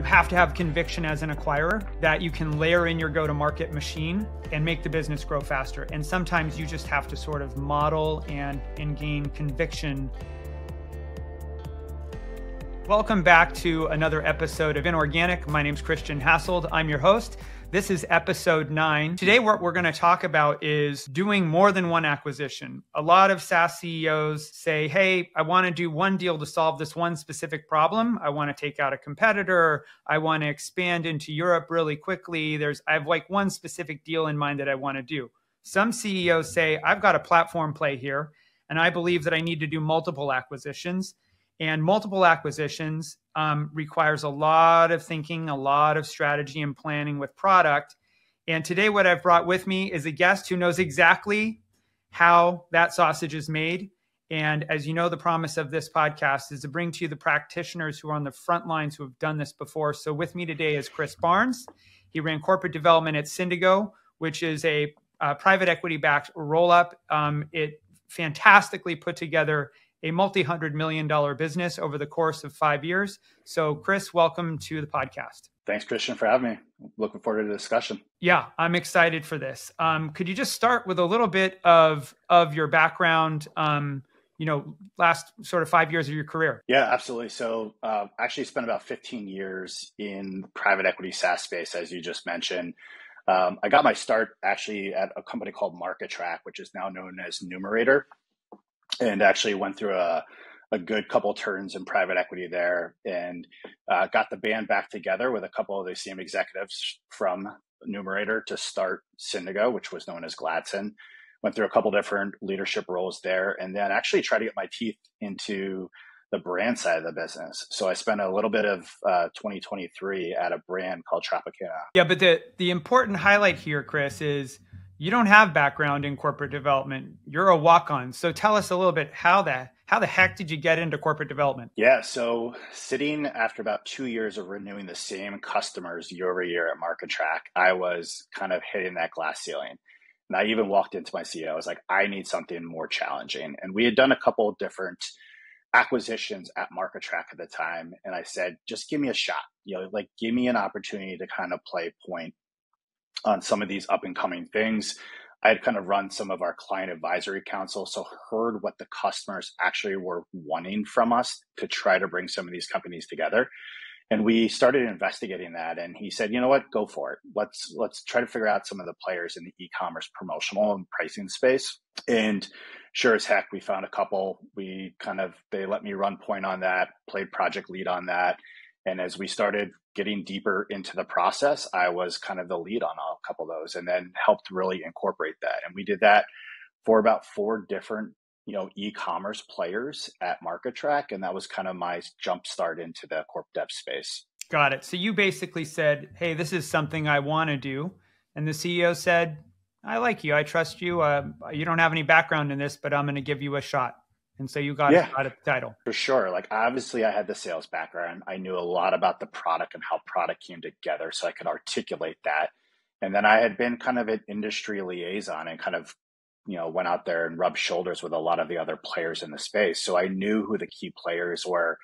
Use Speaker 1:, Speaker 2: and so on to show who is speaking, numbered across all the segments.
Speaker 1: You have to have conviction as an acquirer that you can layer in your go-to-market machine and make the business grow faster. And sometimes you just have to sort of model and gain conviction. Welcome back to another episode of Inorganic. My name's Christian Hasselt. I'm your host. This is episode 9. Today, what we're going to talk about is doing more than one acquisition. A lot of SaaS CEOs say, hey, I want to do one deal to solve this one specific problem. I want to take out a competitor. I want to expand into Europe really quickly. I have like one specific deal in mind that I want to do. Some CEOs say, I've got a platform play here, and I believe that I need to do multiple acquisitions. And multiple acquisitions requires a lot of thinking, a lot of strategy and planning with product. And today what I've brought with me is a guest who knows exactly how that sausage is made. And as you know, the promise of this podcast is to bring to you the practitioners who are on the front lines who have done this before. So with me today is Chris Barnes. He ran corporate development at Syndigo, which is a private equity-backed Rollup. It fantastically put together a multi-$100 million business over the course of 5 years. So Chris, welcome to the podcast.
Speaker 2: Thanks, Christian, for having me. Looking forward to the discussion.
Speaker 1: Yeah, I'm excited for this. Could you just start with a little bit of your background, last sort of 5 years of your career?
Speaker 2: Yeah, absolutely. So actually spent about 15 years in private equity SaaS space, as you just mentioned. I got my start actually at a company called MarketTrack, which is now known as Numerator. And actually went through a good couple turns in private equity there and got the band back together with a couple of the same executives from Numerator to start Syndigo, which was known as Gladson. Went through a couple different leadership roles there and then actually tried to get my teeth into the brand side of the business. So I spent a little bit of 2023 at a brand called Tropicana.
Speaker 1: Yeah, but the important highlight here, Chris, is you don't have background in corporate development. You're a walk-on. So tell us a little bit how the heck did you get into corporate development?
Speaker 2: Yeah, so sitting after about 2 years of renewing the same customers year over year at MarketTrack, I was kind of hitting that glass ceiling. And I even walked into my CEO. I was like, I need something more challenging. And we had done a couple of different acquisitions at MarketTrack at the time. And I said, just give me a shot. Give me an opportunity to kind of play point on some of these up and coming things. I had kind of run some of our client advisory council, so heard what the customers actually were wanting from us to try to bring some of these companies together. And we started investigating that. And he said, you know what, go for it. Let's try to figure out some of the players in the e-commerce promotional and pricing space. And sure as heck, we found a couple. They let me run point on that, played project lead on that. And as we started getting deeper into the process, I was kind of the lead on a couple of those and then helped really incorporate that. And we did that for about 4 different, e-commerce players at MarketTrack. And that was kind of my jump start into the corp dev space.
Speaker 1: Got it. So you basically said, hey, this is something I want to do. And the CEO said, I like you. I trust you. You don't have any background in this, but I'm going to give you a shot. And so you got a title.
Speaker 2: For sure. Obviously I had the sales background. I knew a lot about the product and how product came together so I could articulate that. And then I had been kind of an industry liaison and kind of, went out there and rubbed shoulders with a lot of the other players in the space. So I knew who the key players were.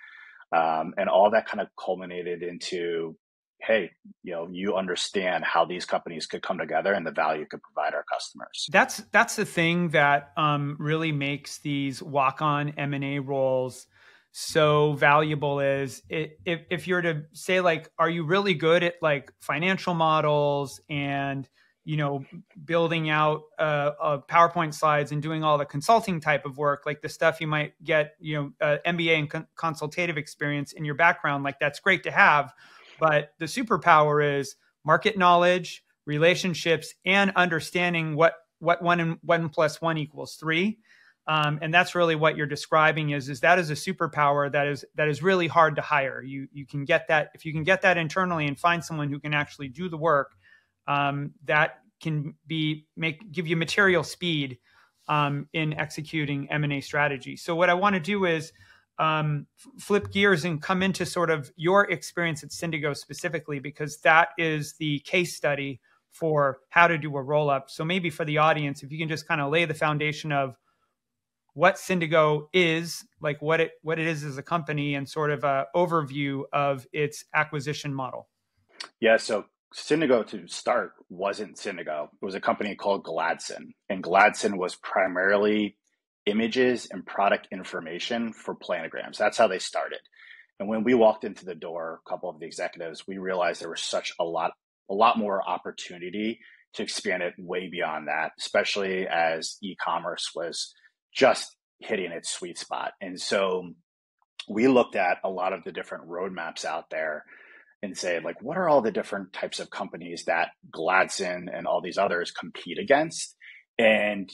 Speaker 2: And all that kind of culminated into, hey, you understand how these companies could come together and the value it could provide our customers.
Speaker 1: That's the thing that really makes these walk-on M&A roles so valuable is if you're to say, are you really good at financial models and, building out PowerPoint slides and doing all the consulting type of work, like the stuff you might get, MBA and consultative experience in your background, that's great to have. But the superpower is market knowledge, relationships, and understanding what 1 and 1 plus 1 equals 3. And that's really what you're describing is that is a superpower that is really hard to hire. You can get that if you can get that internally and find someone who can actually do the work. That can give you material speed in executing M&A strategy. So what I want to do is flip gears and come into sort of your experience at Syndigo specifically, because that is the case study for how to do a roll-up. So maybe for the audience, if you can just kind of lay the foundation of what Syndigo is, like what it is as a company, and sort of an overview of its acquisition model.
Speaker 2: Yeah, so Syndigo to start wasn't Syndigo. It was a company called Gladson. And Gladson was primarily images and product information for planograms. That's how they started. And when we walked into the door, a couple of the executives, we realized there was such a lot more opportunity to expand it way beyond that, especially as e-commerce was just hitting its sweet spot. And so we looked at a lot of the different roadmaps out there and say, like, what are all the different types of companies that Gladson and all these others compete against? And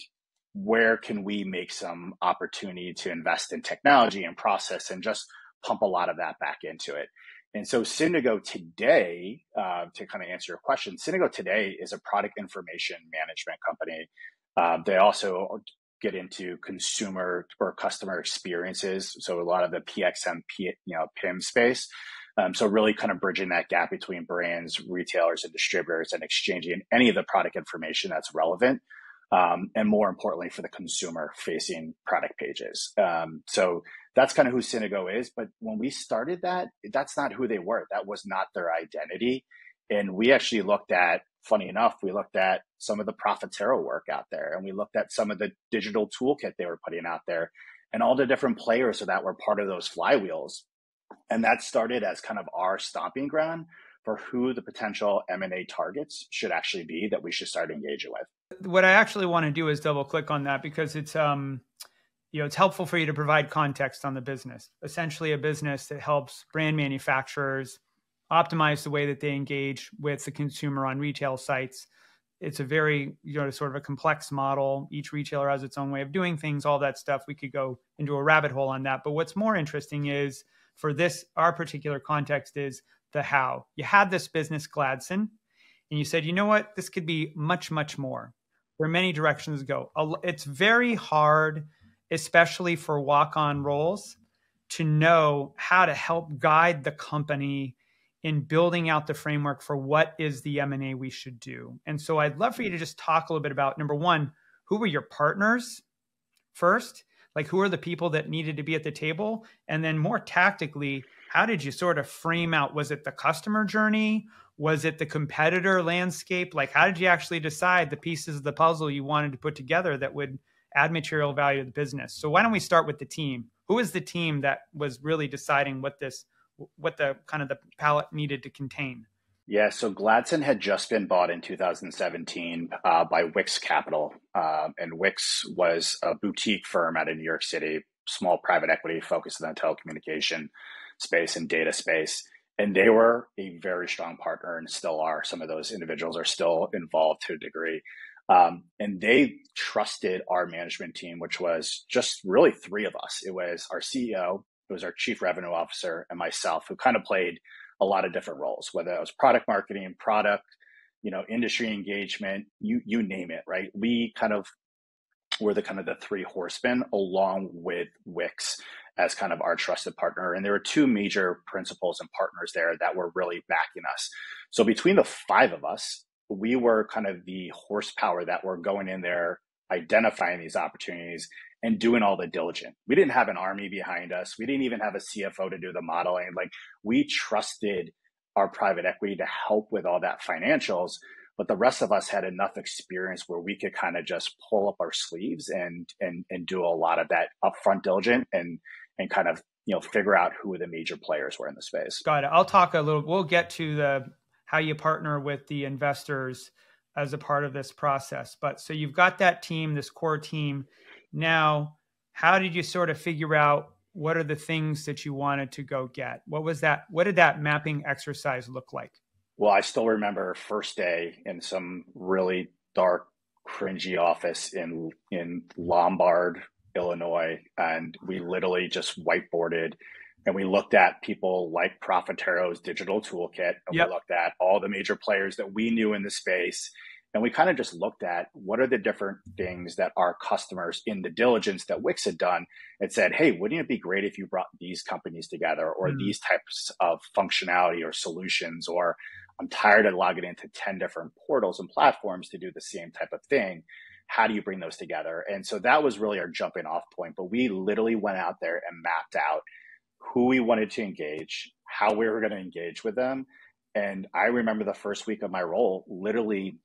Speaker 2: where can we make some opportunity to invest in technology and process and just pump a lot of that back into it? And so Syndigo today, to kind of answer your question, Syndigo today is a product information management company. They also get into consumer or customer experiences. So a lot of the PXM, PIM space. So really kind of bridging that gap between brands, retailers, and distributors, and exchanging any of the product information that's relevant. And more importantly, for the consumer facing product pages. So that's kind of who Syndigo is. But when we started that, that's not who they were. That was not their identity. And we actually looked at, funny enough, we looked at some of the Profitero work out there, and we looked at some of the digital toolkit they were putting out there, and all the different players that were part of those flywheels. And that started as kind of our stomping ground for who the potential M&A targets should actually be that we should start engaging with.
Speaker 1: What I actually want to do is double click on that, because it's it's helpful for you to provide context on the business. Essentially, a business that helps brand manufacturers optimize the way that they engage with the consumer on retail sites. It's a very, sort of a complex model. Each retailer has its own way of doing things, all that stuff. We could go into a rabbit hole on that. But what's more interesting is, for this, our particular context is the how. You had this business, Gladson, and you said, you know what, this could be much, much more. There are many directions to go. It's very hard, especially for walk-on roles, to know how to help guide the company in building out the framework for what is the M&A we should do. And so I'd love for you to just talk a little bit about, number one, who were your partners first? Like, who are the people that needed to be at the table? And then more tactically, how did you sort of frame out, was it the customer journey? Was it the competitor landscape? Like, how did you actually decide the pieces of the puzzle you wanted to put together that would add material value to the business? So why don't we start with the team? Who is the team that was really deciding what the kind of the palette needed to contain?
Speaker 2: Yeah, so Gladson had just been bought in 2017 by Wix Capital. And Wix was a boutique firm out of New York City, small private equity focused on the telecommunication space and data space. And they were a very strong partner and still are. Some of those individuals are still involved to a degree. And they trusted our management team, which was just really three of us. It was our CEO, it was our chief revenue officer, and myself, who kind of played a lot of different roles, whether it was product marketing, product, industry engagement, you name it, right? We kind of were the three horsemen, along with Wix as kind of our trusted partner. And there were two major principals and partners there that were really backing us. So between the five of us, we were kind of the horsepower that were going in there, identifying these opportunities and doing all the diligence. We didn't have an army behind us. We didn't even have a CFO to do the modeling. Like, we trusted our private equity to help with all that financials, but the rest of us had enough experience where we could kind of just pull up our sleeves and do a lot of that upfront diligence and kind of, figure out who the major players were in the space.
Speaker 1: Got it. I'll talk we'll get to how you partner with the investors as a part of this process. But so you've got that team, this core team. Now, how did you sort of figure out what are the things that you wanted to go get? What did that mapping exercise look like?
Speaker 2: Well, I still remember first day in some really dark, cringy office in Lombard, Illinois, and we literally just whiteboarded and we looked at people like Profitero's digital toolkit, and
Speaker 1: Yep.
Speaker 2: we looked at all the major players that we knew in the space. And we kind of just looked at what are the different things that our customers in the diligence that Wix had done and said, hey, wouldn't it be great if you brought these companies together, or these types of functionality or solutions, or I'm tired of logging into 10 different portals and platforms to do the same type of thing. how do you bring those together? And so that was really our jumping off point. But we literally went out there and mapped out who we wanted to engage, how we were going to engage with them. And I remember the first week of my role, literally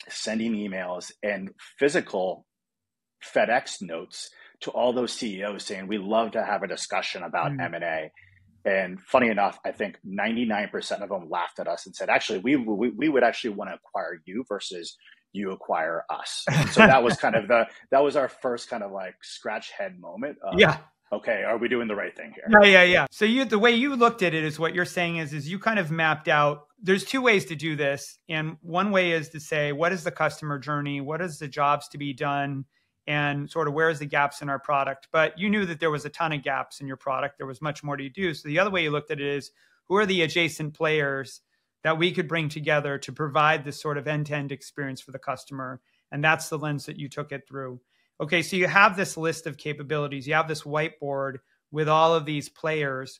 Speaker 2: sending emails and physical FedEx notes to all those CEOs saying, we'd love to have a discussion about M&A. And funny enough, I think 99% of them laughed at us and said, actually, we would actually want to acquire you versus you acquire us. And so that was kind of that was our first kind of like scratch head moment of, okay, are we doing the right thing here?
Speaker 1: Yeah. So the way you looked at it is what you're saying is you kind of mapped out, there's two ways to do this. And one way is to say, what is the customer journey? What is the jobs to be done? And sort of where's the gaps in our product? But you knew that there was a ton of gaps in your product. There was much more to do. So the other way you looked at it is, who are the adjacent players that we could bring together to provide this sort of end-to-end experience for the customer? And that's the lens that you took it through. Okay, so you have this list of capabilities. You have this whiteboard with all of these players.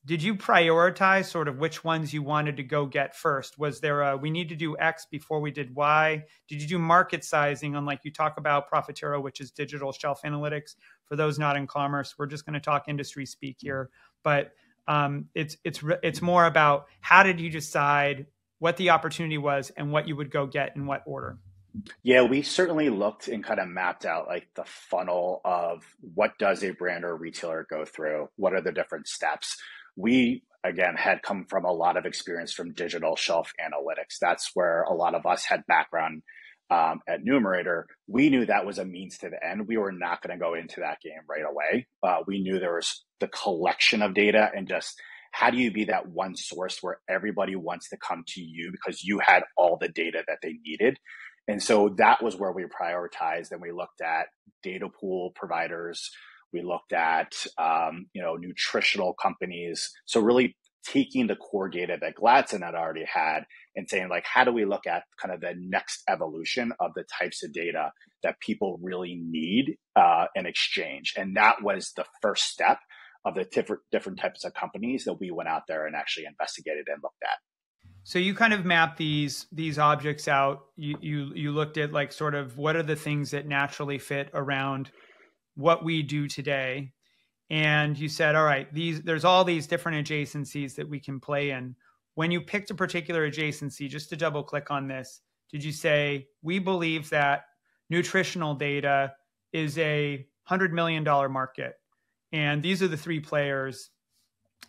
Speaker 1: Did you prioritize sort of which ones you wanted to go get first? Was there a, we need to do X before we did Y? Did you do market sizing on, like you talk about Profitero, which is digital shelf analytics? For those not in commerce, we're just going to talk industry speak here. But it's more about how did you decide what the opportunity was and what you would go get in what order?
Speaker 2: Yeah, we certainly looked and kind of mapped out like the funnel of what does a brand or retailer go through? What are the different steps? We, again, had come from a lot of experience from digital shelf analytics. That's where a lot of us had background at Numerator. We knew that was a means to the end. We were not going to go into that game right away. We knew there was the collection of data and just how do you be that one source where everybody wants to come to you because you had all the data that they needed. And so that was where we prioritized, and we looked at data pool providers. We looked at, nutritional companies. So really taking the core data that Gladson had already had and saying, like, how do we look at kind of the next evolution of the types of data that people really need and exchange? And that was the first step of the different types of companies that we went out there and actually investigated and looked at.
Speaker 1: So you kind of mapped these objects out. You looked at like sort of what are the things that naturally fit around what we do today. And you said, all right, there's all these different adjacencies that we can play in. When you picked a particular adjacency, just to double click on this, did you say, we believe that nutritional data is a $100 million market? And these are the three players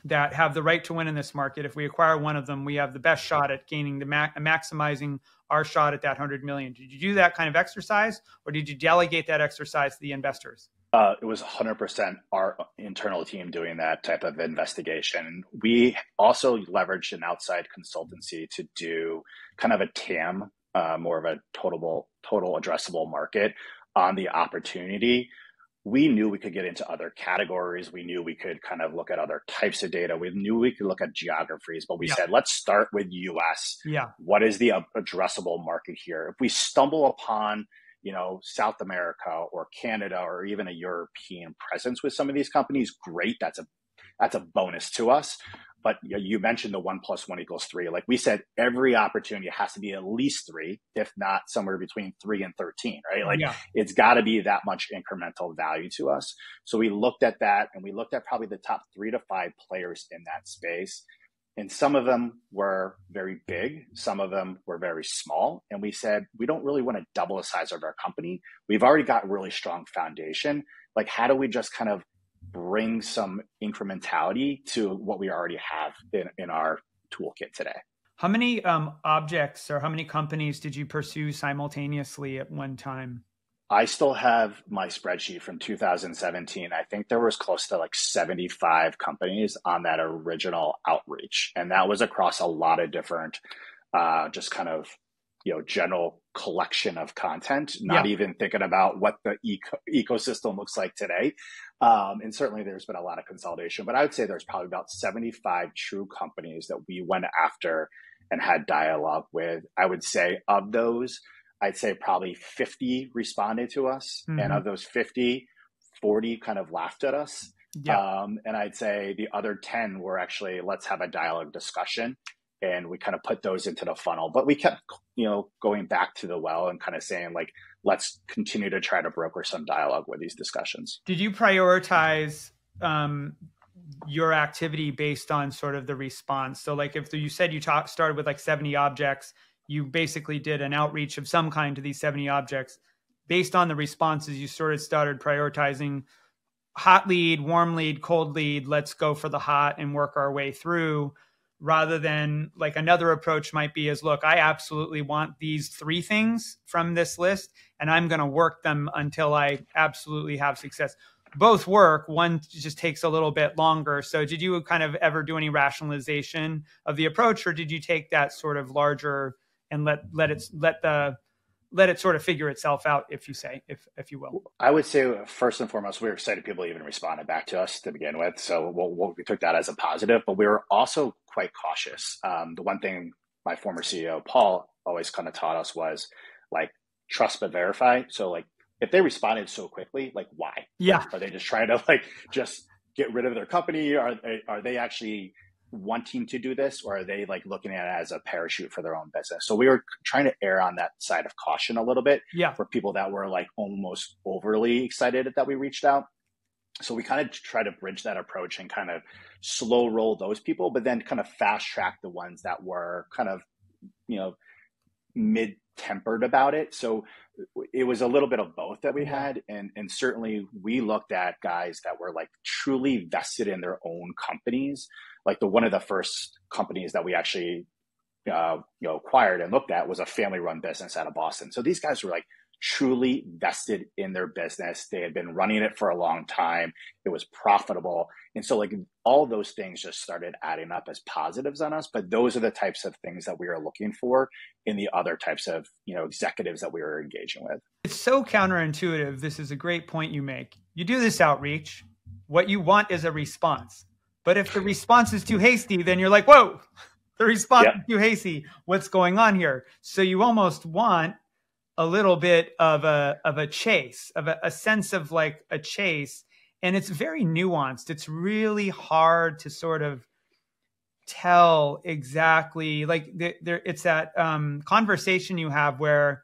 Speaker 1: that have the right to win in this market. If we acquire one of them, we have the best shot at gaining maximizing our shot at that 100 million. Did you do that kind of exercise, or did you delegate that exercise to the investors?
Speaker 2: It was 100% our internal team doing that type of investigation. We also leveraged an outside consultancy to do kind of a TAM, more of a total addressable market on the opportunity. We knew we could get into other categories. We knew we could kind of look at other types of data. We knew we could look at geographies, but we said, let's start with US. What is the addressable market here? If we stumble upon, South America or Canada or even a European presence with some of these companies, great. That's a bonus to us. But you mentioned the 1 + 1 = 3. Like we said, every opportunity has to be at least 3, if not somewhere between 3 and 13, right? It's got to be that much incremental value to us. So we looked at that, and we looked at probably the top 3 to 5 players in that space. And some of them were very big. Some of them were very small. And we said, we don't really want to double the size of our company. We've already got a really strong foundation. Like, how do we just kind of bring some incrementality to what we already have in our toolkit today?
Speaker 1: How many objects or how many companies did you pursue simultaneously at one time?
Speaker 2: I still have my spreadsheet from 2017. I think there was close to like 75 companies on that original outreach. And that was across a lot of different, just kind of, general collection of content, not even thinking about what the ecosystem looks like today. And certainly there's been a lot of consolidation, but I would say there's probably about 75 true companies that we went after and had dialogue with. I would say of those, I'd say probably 50 responded to us. Mm-hmm. And of those 50, 40 kind of laughed at us. And I'd say the other 10 were actually, let's have a dialogue discussion. And we kind of put those into the funnel, but we kept, going back to the well and kind of saying, like, let's continue to try to broker some dialogue with these discussions.
Speaker 1: Did you prioritize your activity based on sort of the response? So like if you said you started with like 70 objects, you basically did an outreach of some kind to these 70 objects. Based on the responses, you sort of started prioritizing hot lead, warm lead, cold lead. Let's go for the hot and work our way through, rather than like another approach might be is, look, I absolutely want these 3 things from this list, and I'm going to work them until I absolutely have success. Both work. One just takes a little bit longer. So did you kind of ever do any rationalization of the approach, or did you take that sort of larger and let it sort of figure itself out, if you will?
Speaker 2: I would say first and foremost, we were excited people even responded back to us to begin with. So we took that as a positive, but we were also quite cautious. The one thing my former CEO, Paul, always kind of taught us was like, trust but verify. So like, if they responded so quickly, like why?
Speaker 1: Yeah.
Speaker 2: Like, are they just trying to like just get rid of their company? Are they actually wanting to do this, or are they like looking at it as a parachute for their own business? So we were trying to err on that side of caution a little bit for people that were like almost overly excited that we reached out. So we kind of try to bridge that approach and kind of slow roll those people, but then kind of fast track the ones that were kind of, mid-tempered about it. So it was a little bit of both that we had. And certainly we looked at guys that were like truly vested in their own companies. Like one of the first companies that we actually, acquired and looked at was a family-run business out of Boston. So these guys were like truly vested in their business. They had been running it for a long time. It was profitable. And so like all those things just started adding up as positives on us. But those are the types of things that we are looking for in the other types of, executives that we were engaging with.
Speaker 1: It's so counterintuitive. This is a great point you make. You do this outreach. What you want is a response. But if the response is too hasty, then you're like, whoa, the response is too hasty. What's going on here? So you almost want a little bit of a chase, of a sense of like a chase. And it's very nuanced. It's really hard to sort of tell exactly, like it's that conversation you have where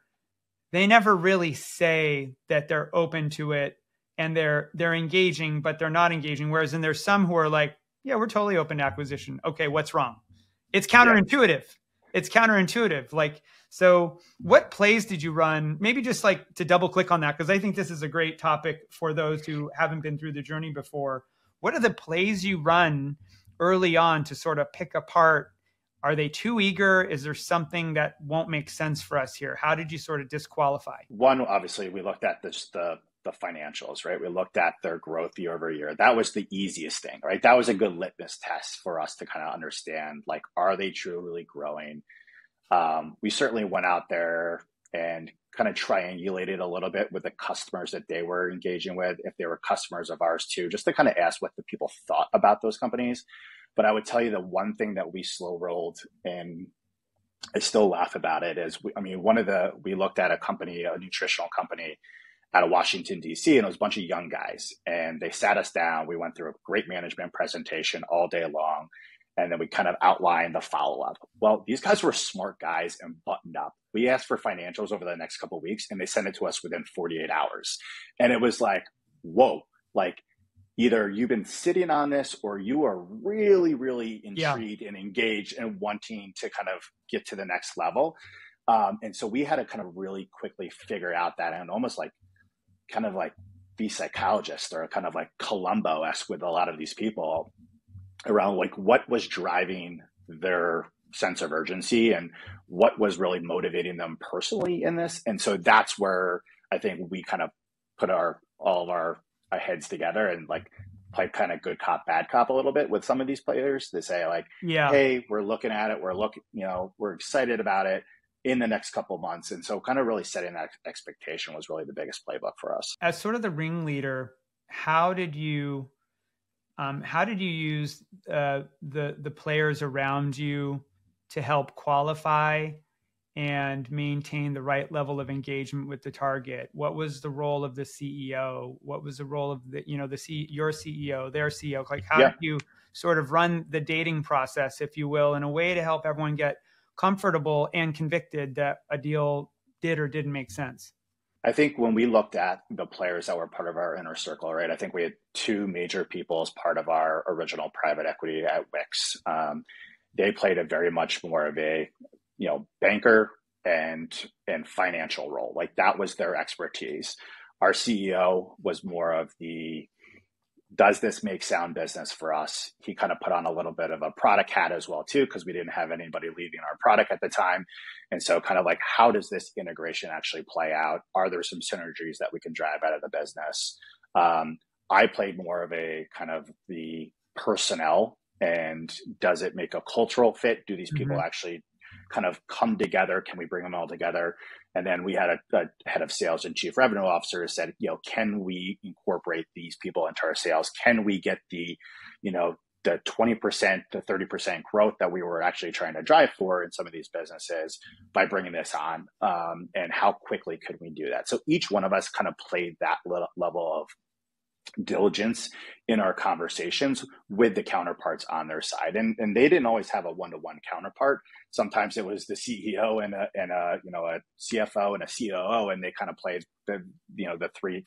Speaker 1: they never really say that they're open to it and they're engaging, but they're not engaging. Whereas then there's some who are like, yeah, we're totally open to acquisition. Okay, what's wrong? It's counterintuitive. It's counterintuitive. Like, so what plays did you run? Maybe just like to double click on that, because I think this is a great topic for those who haven't been through the journey before. What are the plays you run early on to sort of pick apart? Are they too eager? Is there something that won't make sense for us here? How did you sort of disqualify?
Speaker 2: One, obviously, we looked at the financials, right? We looked at their growth year over year. That was the easiest thing, right? That was a good litmus test for us to kind of understand, like, are they truly growing? We certainly went out there and kind of triangulated a little bit with the customers that they were engaging with, if they were customers of ours too, just to kind of ask what the people thought about those companies. But I would tell you the one thing that we slow rolled, and I still laugh about it, is, we looked at a company, a nutritional company out of Washington, D.C., and it was a bunch of young guys. And they sat us down. We went through a great management presentation all day long. And then we kind of outlined the follow-up. Well, these guys were smart guys and buttoned up. We asked for financials over the next couple of weeks, and they sent it to us within 48 hours. And it was like, whoa, like either you've been sitting on this or you are really, really intrigued and engaged and wanting to kind of get to the next level. And so we had to kind of really quickly figure out that, and almost like kind of like be psychologists, or kind of like Columbo-esque with a lot of these people around like what was driving their sense of urgency and what was really motivating them personally in this. And so that's where I think we kind of put all of our heads together and like play kind of good cop, bad cop a little bit with some of these players to say like, hey, we're looking at it. We're excited about it in the next couple of months. And so kind of really setting that expectation was really the biggest playbook for us.
Speaker 1: As sort of the ringleader, how did you use the players around you to help qualify and maintain the right level of engagement with the target? What was the role of the CEO? What was the role of your CEO, their CEO? Like, how did you sort of run the dating process, if you will, in a way to help everyone get comfortable and convicted that a deal did or didn't make sense?
Speaker 2: I think when we looked at the players that were part of our inner circle, right, I think we had two major people as part of our original private equity at Wix. They played a very much more of a, banker and financial role. Like that was their expertise. Our CEO was more of the, does this make sound business for us? He kind of put on a little bit of a product hat as well too, because we didn't have anybody leading our product at the time. And so kind of like, how does this integration actually play out? Are there some synergies that we can drive out of the business? I played more of a kind of the personnel, and does it make a cultural fit? Do these people actually kind of come together? Can we bring them all together? And then we had a head of sales and chief revenue officer who said, can we incorporate these people into our sales? Can we get the 20% to 30% growth that we were actually trying to drive for in some of these businesses by bringing this on? And how quickly could we do that? So each one of us kind of played that level of diligence in our conversations with the counterparts on their side, and they didn't always have a one-to-one counterpart. Sometimes it was the CEO and a CFO and a COO, and they kind of played the three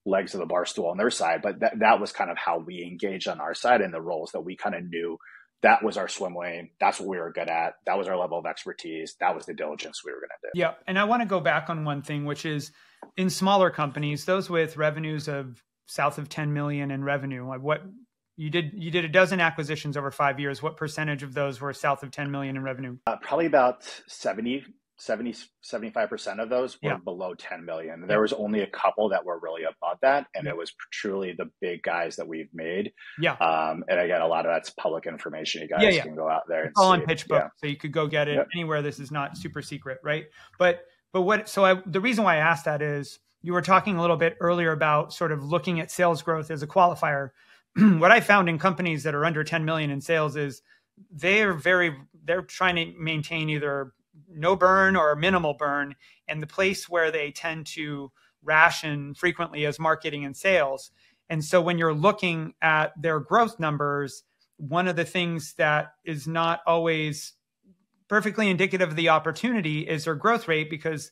Speaker 2: legs of the bar stool on their side. But that was kind of how we engaged on our side, and the roles that we kind of knew that was our swim lane. That's what we were good at. That was our level of expertise. That was the diligence we were going to do.
Speaker 1: Yeah, and I want to go back on one thing, which is in smaller companies, those with revenues of south of 10 million in revenue, like what you did a dozen acquisitions over 5 years. What percentage of those were south of 10 million in revenue?
Speaker 2: Probably about 75% of those were below 10 million. There was only a couple that were really above that. And it was truly the big guys that we've made.
Speaker 1: Yeah.
Speaker 2: And again, a lot of that's public information. You guys can go out there and
Speaker 1: all
Speaker 2: see
Speaker 1: on PitchBook. So you could go get it anywhere. This is not super secret, right? But the reason why I asked that is, you were talking a little bit earlier about sort of looking at sales growth as a qualifier. What I found in companies that are under 10 million in sales is they're trying to maintain either no burn or minimal burn. And the place where they tend to ration frequently is marketing and sales. And so when you're looking at their growth numbers, one of the things that is not always perfectly indicative of the opportunity is their growth rate, because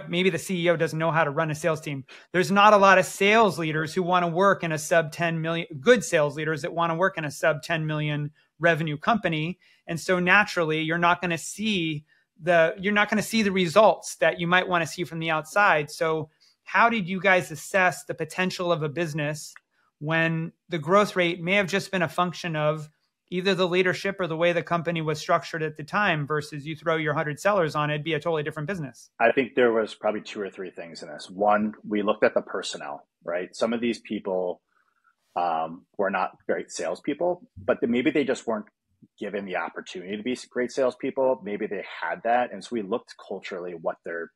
Speaker 1: maybe the CEO doesn't know how to run a sales team. There's not a lot of sales leaders who want to work in a sub 10 million, good sales leaders that want to work in a sub 10 million revenue company. And so naturally, you're not going to see the results that you might want to see from the outside. So how did you guys assess the potential of a business when the growth rate may have just been a function of either the leadership or the way the company was structured at the time, versus you throw your 100 sellers on it, it'd be a totally different business?
Speaker 2: I think there was probably two or three things in this. One, we looked at the personnel, right? Some of these people were not great salespeople, but maybe they just weren't given the opportunity to be great salespeople. Maybe they had that. And so we looked culturally what their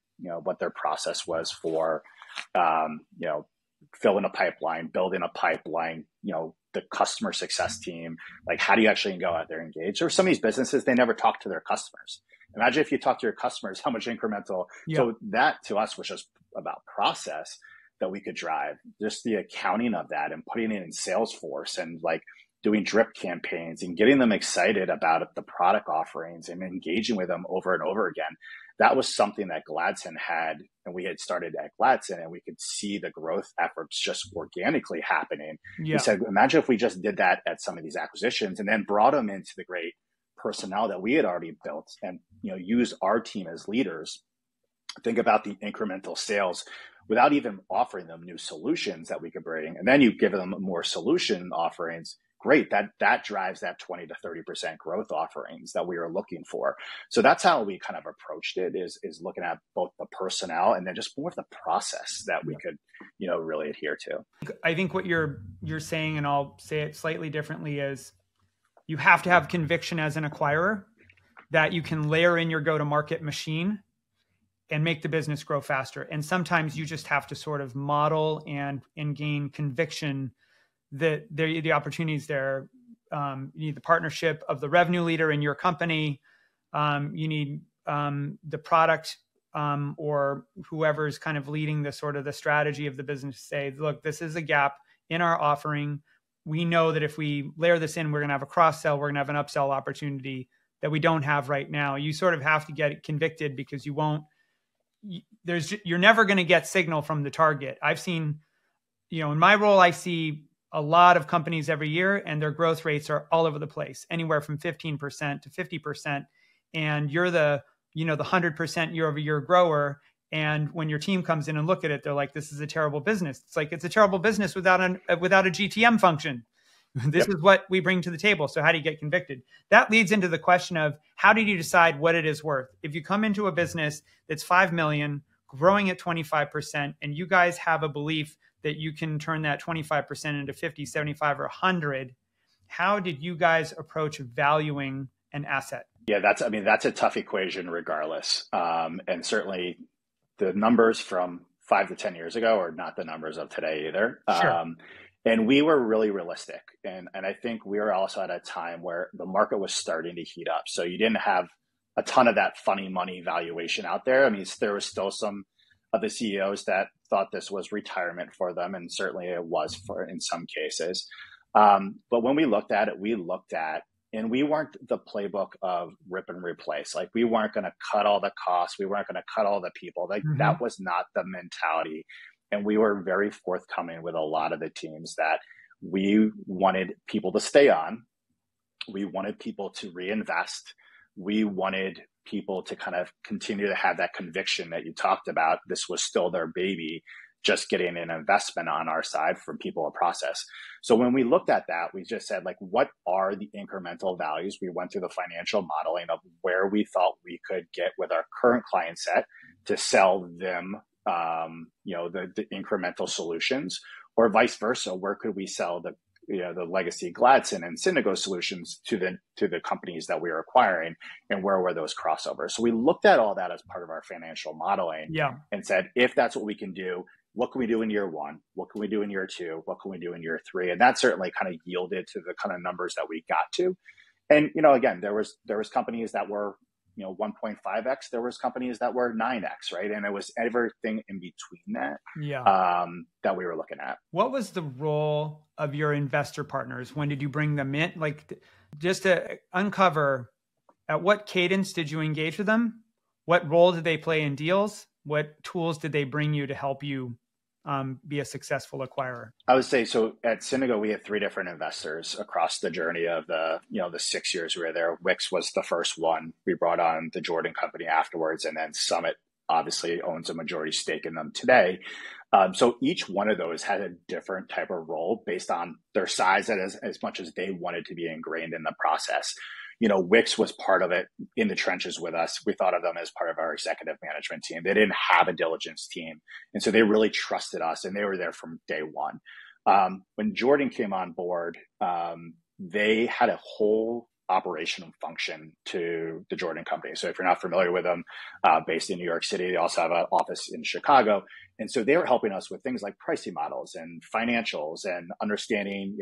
Speaker 2: process was for, filling a pipeline, building a pipeline, the customer success team. Like, how do you actually go out there and engage? Or some of these businesses, they never talk to their customers. Imagine if you talk to your customers, how much incremental. So that to us was just about process that we could drive, just the accounting of that and putting it in Salesforce and like doing drip campaigns and getting them excited about the product offerings and engaging with them over and over again. That was something that Gladson had, and we had started at Gladson, and we could see the growth efforts just organically happening. We said, imagine if we just did that at some of these acquisitions and then brought them into the great personnel that we had already built and, use our team as leaders. Think about the incremental sales without even offering them new solutions that we could bring. And then you give them more solution offerings. Great. That drives that 20 to 30% growth offerings that we were looking for. So that's how we kind of approached it, is looking at both the personnel and then just more of the process that we could, really adhere to.
Speaker 1: I think what you're saying, and I'll say it slightly differently, is you have to have conviction as an acquirer that you can layer in your go-to-market machine and make the business grow faster. And sometimes you just have to sort of model and gain conviction that the opportunities there. You need the partnership of the revenue leader in your company. You need the product or whoever's kind of leading the sort of the strategy of the business to say, look, this is a gap in our offering. We know that if we layer this in, we're going to have a cross-sell, we're going to have an upsell opportunity that we don't have right now. You sort of have to get convicted, because you won't you're never going to get signal from the target. I've seen, in my role, I see a lot of companies every year and their growth rates are all over the place, anywhere from 15% to 50%. And you're the 100% year over year grower. And when your team comes in and look at it, they're like, this is a terrible business. It's like, it's a terrible business without a GTM function. This is what we bring to the table. So how do you get convicted? That leads into the question of how did you decide what it is worth? If you come into a business that's 5 million, growing at 25%, and you guys have a belief that you can turn that 25% into 50, 75, or 100, how did you guys approach valuing an asset?
Speaker 2: Yeah, that's a tough equation regardless. And certainly the numbers from 5 to 10 years ago are not the numbers of today either.
Speaker 1: Sure.
Speaker 2: And we were really realistic. And I think we were also at a time where the market was starting to heat up. So you didn't have a ton of that funny money valuation out there. I mean, there was still some of the CEOs that thought this was retirement for them. And certainly it was in some cases. But when we looked at it, and we weren't the playbook of rip and replace. Like, we weren't going to cut all the costs. We weren't going to cut all the people. Like, that was not the mentality. And we were very forthcoming with a lot of the teams that we wanted people to stay on. We wanted people to reinvest. We wanted people to kind of continue to have that conviction that you talked about. This was still their baby, just getting an investment on our side from people or process. So when we looked at that, we just said, like, what are the incremental values? We went through the financial modeling of where we thought we could get with our current client set to sell them, the incremental solutions, or vice versa. Where could we sell the legacy Gladson and Syndigo solutions to the companies that we were acquiring, and where were those crossovers? So we looked at all that as part of our financial modeling, and said, if that's what we can do, what can we do in year one? What can we do in year two? What can we do in year three? And that certainly kind of yielded to the kind of numbers that we got to. And, again, there was companies that were, 1.5x, there was companies that were 9x, right? And it was everything in between that, that we were looking at.
Speaker 1: What was the role of your investor partners? When did you bring them in? Like, just to uncover, at what cadence did you engage with them? What role did they play in deals? What tools did they bring you to help you be a successful acquirer?
Speaker 2: I would say, so at Syndigo, we had 3 different investors across the journey of the 6 years we were there. Wix was the first one. We brought on the Jordan company afterwards, and then Summit obviously owns a majority stake in them today. So each one of those had a different type of role based on their size, and as much as they wanted to be ingrained in the process. Wix was part of it in the trenches with us. We thought of them as part of our executive management team. They didn't have a diligence team. And so they really trusted us, and they were there from day one. When Jordan came on board, they had a whole operational function to the Jordan company. So if you're not familiar with them, based in New York City, they also have an office in Chicago. And so they were helping us with things like pricing models and financials and understanding,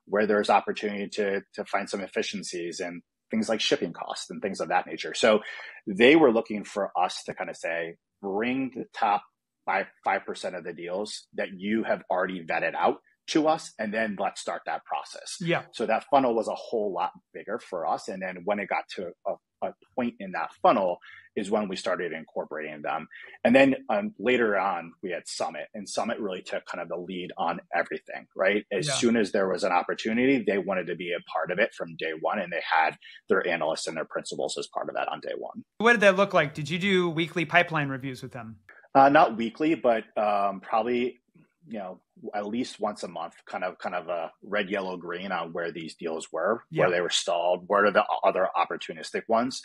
Speaker 2: where there's opportunity to find some efficiencies and things like shipping costs and things of that nature. So they were looking for us to kind of say, bring the top 5% of the deals that you have already vetted out to us, and then let's start that process.
Speaker 1: Yeah.
Speaker 2: So that funnel was a whole lot bigger for us. And then when it got to a point in that funnel is when we started incorporating them. And then later on, we had Summit, and Summit really took kind of the lead on everything, right? As soon as there was an opportunity, they wanted to be a part of it from day one, and they had their analysts and their principals as part of that on day one.
Speaker 1: What did that look like? Did you do weekly pipeline reviews with them?
Speaker 2: Not weekly, but probably at least once a month, kind of a red, yellow, green on where these deals were, where they were stalled, where are the other opportunistic ones.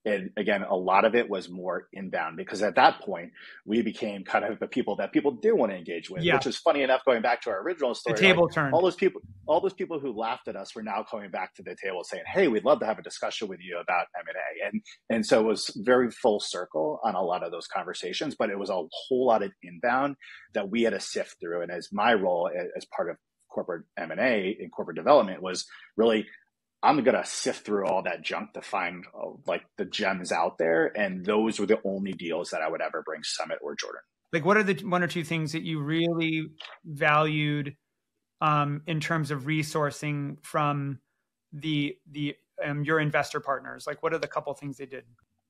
Speaker 2: And again, a lot of it was more inbound, because at that point we became kind of the people that people do want to engage with, which is funny enough, going back to our original story,
Speaker 1: the table turned.
Speaker 2: All those people who laughed at us were now coming back to the table saying, hey, we'd love to have a discussion with you about M&A. And so it was very full circle on a lot of those conversations, but it was a whole lot of inbound that we had to sift through. And as my role as part of corporate M&A and corporate development was really, I'm going to sift through all that junk to find like the gems out there. And those were the only deals that I would ever bring Summit or Jordan.
Speaker 1: Like, what are the 1 or 2 things that you really valued in terms of resourcing from your investor partners? Like, what are the couple things they did?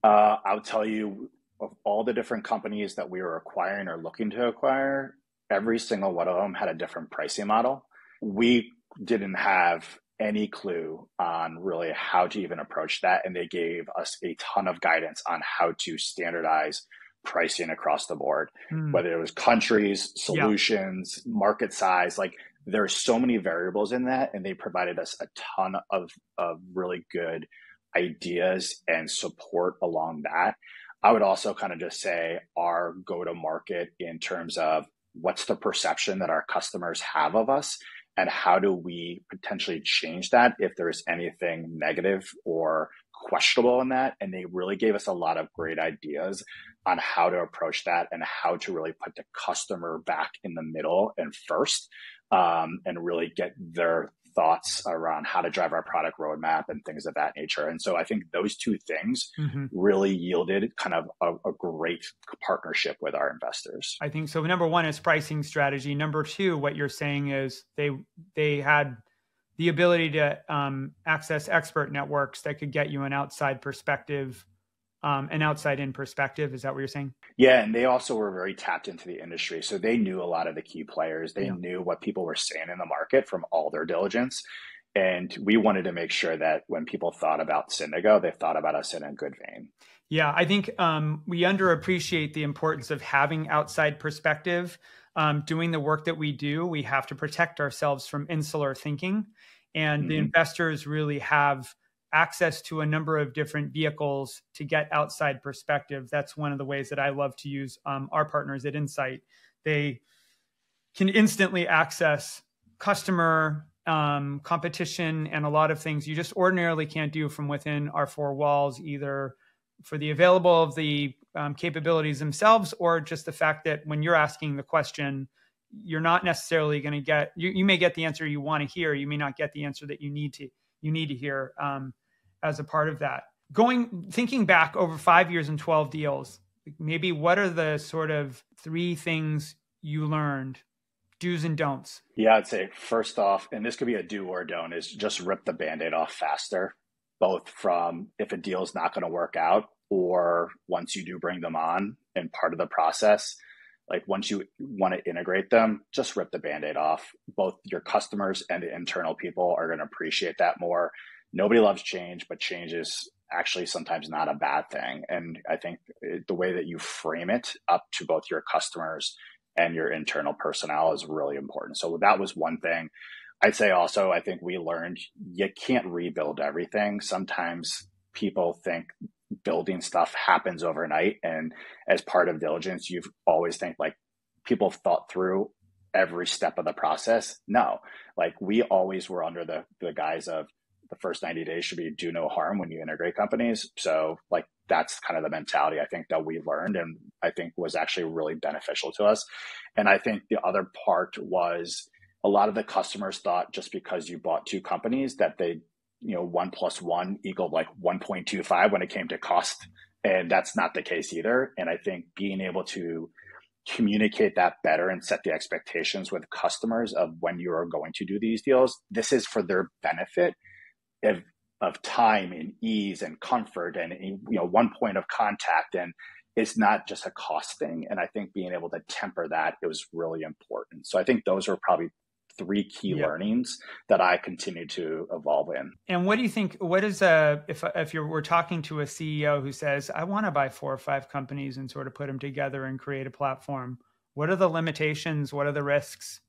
Speaker 2: I'll tell you, of all the different companies that we were acquiring or looking to acquire, every single one of them had a different pricing model. We didn't have any clue on really how to even approach that. And they gave us a ton of guidance on how to standardize pricing across the board, whether it was countries, solutions, market size. Like there's so many variables in that. And they provided us a ton of really good ideas and support along that. I would also kind of just say our go-to-market in terms of what's the perception that our customers have of us and how do we potentially change that if there's anything negative or questionable in that. And they really gave us a lot of great ideas on how to approach that and how to really put the customer back in the middle and first, and really get their thoughts around how to drive our product roadmap and things of that nature. And so I think those two things really yielded kind of a great partnership with our investors.
Speaker 1: I think so. Number one is pricing strategy. Number two, what you're saying is they had the ability to access expert networks that could get you an outside perspective, an outside-in perspective. Is that what you're saying?
Speaker 2: Yeah, and they also were very tapped into the industry. So they knew a lot of the key players. They knew what people were saying in the market from all their diligence. And we wanted to make sure that when people thought about Syndigo, they thought about us in a good vein.
Speaker 1: Yeah, I think we underappreciate the importance of having outside perspective. Doing the work that we do, we have to protect ourselves from insular thinking. And the investors really have access to a number of different vehicles to get outside perspective. That's one of the ways that I love to use our partners at Insight. They can instantly access customer competition and a lot of things you just ordinarily can't do from within our four walls, either for the available of the capabilities themselves or just the fact that when you're asking the question, you're not necessarily going to get, you may get the answer you want to hear. You may not get the answer that you need to hear as a part of that. Thinking back over 5 years and 12 deals, maybe what are the sort of 3 things you learned, do's and don'ts?
Speaker 2: Yeah, I'd say first off, and this could be a do or don't, is just rip the Band-Aid off faster, both from if a deal is not going to work out or once you do bring them on and part of the process. Like once you want to integrate them, just rip the Band-Aid off. Both your customers and the internal people are going to appreciate that more. Nobody loves change, but change is actually sometimes not a bad thing. And I think the way that you frame it up to both your customers and your internal personnel is really important. So that was one thing. I'd say also, I think we learned you can't rebuild everything. Sometimes people think building stuff happens overnight. And as part of diligence, you always think like people thought through every step of the process. No, like we always were under the guise of the first 90 days should be do no harm when you integrate companies. So like that's kind of the mentality I think that we learned and I think was actually really beneficial to us. And I think the other part was a lot of the customers thought just because you bought 2 companies that they, 1 + 1 equaled like 1.25 when it came to cost. And that's not the case either. And I think being able to communicate that better and set the expectations with customers of when you are going to do these deals, this is for their benefit of time and ease and comfort and one point of contact, and it's not just a cost thing. And I think being able to temper that, it was really important. So I think those are probably 3 key learnings that I continue to evolve in.
Speaker 1: And what do you think? What is if we're talking to a CEO who says, I want to buy 4 or 5 companies and sort of put them together and create a platform? What are the limitations? What are the risks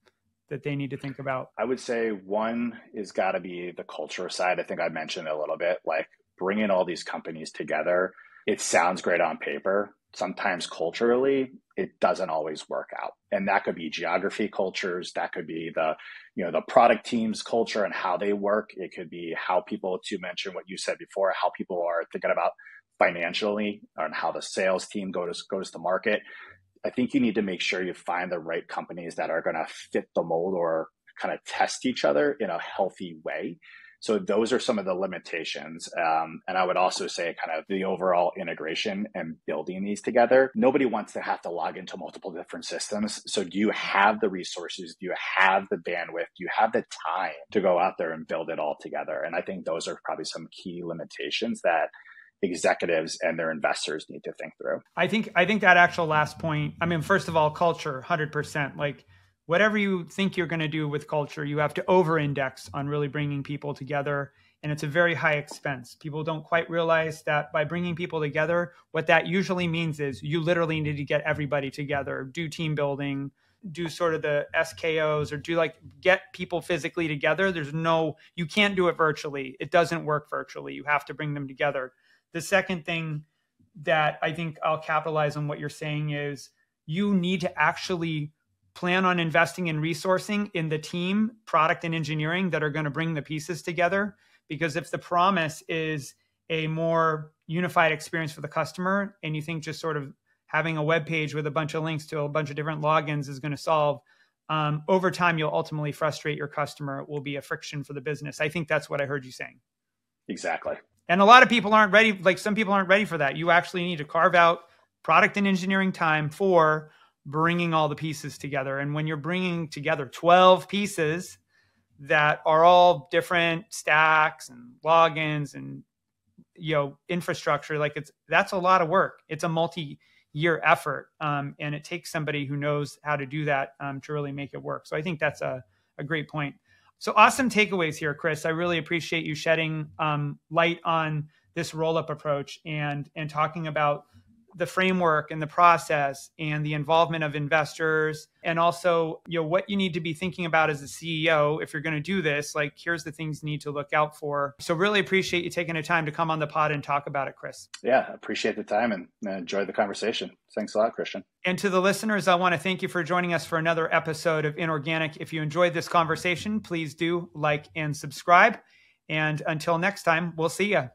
Speaker 1: that they need to think about?
Speaker 2: I would say one is got to be the culture side. I think I mentioned a little bit, like bringing all these companies together. It sounds great on paper. Sometimes culturally, it doesn't always work out. And that could be geography cultures. That could be the product team's culture and how they work. It could be how people, to mention what you said before, how people are thinking about financially and how the sales team goes to market. I think you need to make sure you find the right companies that are going to fit the mold or kind of test each other in a healthy way. So those are some of the limitations. And I would also say kind of the overall integration and building these together. Nobody wants to have to log into multiple different systems. So do you have the resources? Do you have the bandwidth? Do you have the time to go out there and build it all together? And I think those are probably some key limitations that executives and their investors need to think through.
Speaker 1: I think that actual last point, I mean, first of all, culture, 100%. Like whatever you think you're going to do with culture, you have to over-index on really bringing people together. And it's a very high expense. People don't quite realize that by bringing people together, what that usually means is you literally need to get everybody together, do team building, do sort of the SKOs, or do like get people physically together. You can't do it virtually. It doesn't work virtually. You have to bring them together. The second thing that I think I'll capitalize on what you're saying is you need to actually plan on investing in resourcing in the team, product and engineering that are going to bring the pieces together. Because if the promise is a more unified experience for the customer, and you think just sort of having a web page with a bunch of links to a bunch of different logins is going to solve, over time, you'll ultimately frustrate your customer. It will be a friction for the business. I think that's what I heard you saying.
Speaker 2: Exactly.
Speaker 1: And a lot of people aren't ready. Like some people aren't ready for that. You actually need to carve out product and engineering time for bringing all the pieces together. And when you're bringing together 12 pieces that are all different stacks and logins and infrastructure, that's a lot of work. It's a multi-year effort, and it takes somebody who knows how to do that to really make it work. So I think that's a great point. So awesome takeaways here, Chris. I really appreciate you shedding light on this Rollup approach and talking about the framework and the process and the involvement of investors, and also what you need to be thinking about as a CEO if you're going to do this. Like, here's the things you need to look out for. So really appreciate you taking the time to come on the pod and talk about it, Chris.
Speaker 2: Yeah, appreciate the time and enjoy the conversation. Thanks a lot, Christian.
Speaker 1: And to the listeners, I want to thank you for joining us for another episode of Inorganic. If you enjoyed this conversation, please do like and subscribe. And until next time, we'll see you.